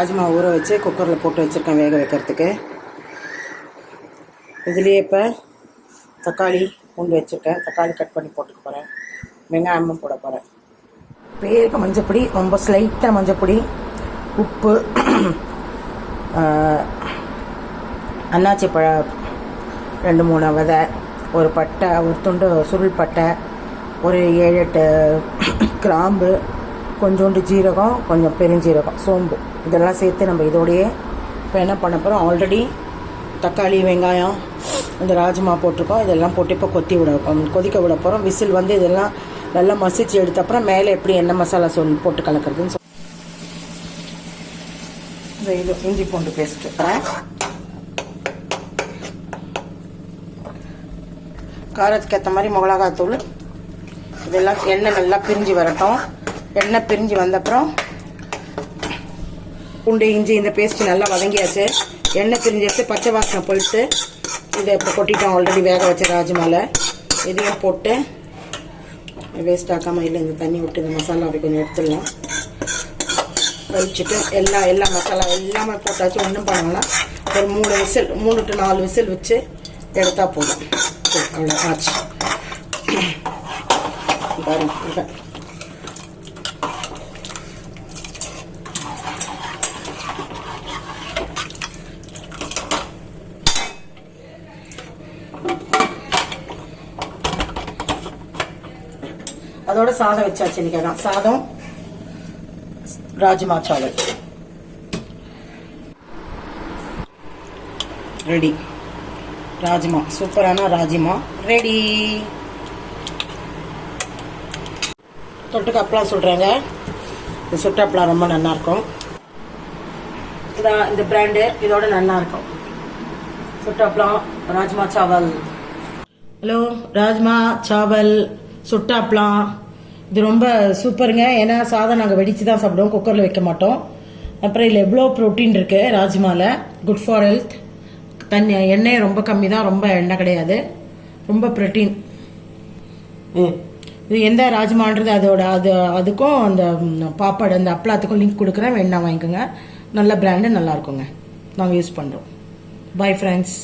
ராஜ்மா ஊற வச்சு குக்கரில் போட்டு வச்சுருக்கேன் வேக வைக்கிறதுக்கு. இதுலேயே இப்போ தக்காளி பூண்டு வச்சுருக்கேன். தக்காளி கட் பண்ணி போட்டுக்க போகிறேன். வெங்காயமும் போட போகிறேன். பேருக்கு மஞ்சப்பொடி, ரொம்ப ஸ்லைட்டாக மஞ்சப்பொடி, உப்பு, அன்னாச்சி பழ 2-3 விதை, ஒரு பட்டை, ஒரு துண்டு சுருள் பட்டை, ஒரு 7-8 கிராம்பு, கொஞ்சோண்டு ஜீரகம், கொஞ்சம் பெருஞ்சீரகம், சோம்பு, இதெல்லாம் சேர்த்து நம்ம இதோடையே இப்போ என்ன பண்ண போகிறோம். ஆல்ரெடி தக்காளி வெங்காயம் இந்த ராஜ்மா போட்டிருக்கோம். இதெல்லாம் போட்டு இப்போ கொதிக்க விட போகிறோம். விசில் வந்து இதெல்லாம் நல்லா மசிச்சு எடுத்த அப்புறம் மேலே எப்படி என்ன மசாலா போட்டு கலக்கிறதுன்னு இந்த இது இஞ்சி பூண்டு பேஸ்ட்டு காரத்துக்கு ஏற்ற மாதிரி மிளகாத்தூள். இதெல்லாம் எண்ணெய் நல்லா பிரிஞ்சு வரட்டும். எண்ணெய் பிரிஞ்சு வந்தப்புறம் பூண்டு இஞ்சி இந்த பேஸ்ட்டு நல்லா வதங்கியாச்சு. எண்ணெய் பிரிஞ்சு வச்சு பச்சை வாசனை போயிட்டு இதை இப்போ கொட்டிட்டோம். ஆல்ரெடி வேக வச்ச ராஜ்மாவில் இதையும் போட்டு வேஸ்ட் ஆக்காமல் இல்லை இந்த தண்ணி விட்டு இந்த மசாலாவை கொஞ்சம் எடுத்துடலாம். வச்சுட்டு எல்லா மசாலா எல்லாமே போட்டாச்சு. ஒன்றும் பண்ணலாம். ஒரு 3 to 4 விசில் வச்சு எடுத்தா போதும். அவ்வளோ ஆச்சு. பாருங்க, அதோட சாதம் வச்சாச்சு. இன்னைக்கு சாதம் ராஜ்மா சாவல் ரெடி. ராஜ்மா சூப்பரான ராஜ்மா ரெடி. தொட்டுக்கு அப்பளம் சொல்றாங்க. இந்த சுட்ட அப்பளம் ரொம்ப நல்லா இருக்கும். இந்த பிராண்டு இதோட நல்லா இருக்கும். சுட்ட அப்பளம் ராஜ்மா சாவல். ஹலோ, ராஜ்மா சாவல் சுட்ட அப்பளம் இது ரொம்ப சூப்பருங்க. ஏன்னா சாதம் நாங்கள் வெடித்து தான் சாப்பிடுவோம், குக்கரில் வைக்க மாட்டோம். அப்புறம் இதில் எவ்வளோ ப்ரோட்டீன் இருக்குது ராஜ்மாவில். Good for health. எண்ணெய் ரொம்ப கம்மி தான், ரொம்ப எண்ணெய் கிடையாது, ரொம்ப ப்ரோட்டீன். இது எந்த ராஜ்மான்றது அதுக்கும் அந்த பாப்பாடு அந்த அப்பளத்துக்கும் லிங்க் கொடுக்குறேன். வேணா வாங்கிக்கோங்க. நல்ல பிராண்டு, நல்லா இருக்குங்க. நாங்கள் யூஸ் பண்ணுறோம். Bye friends.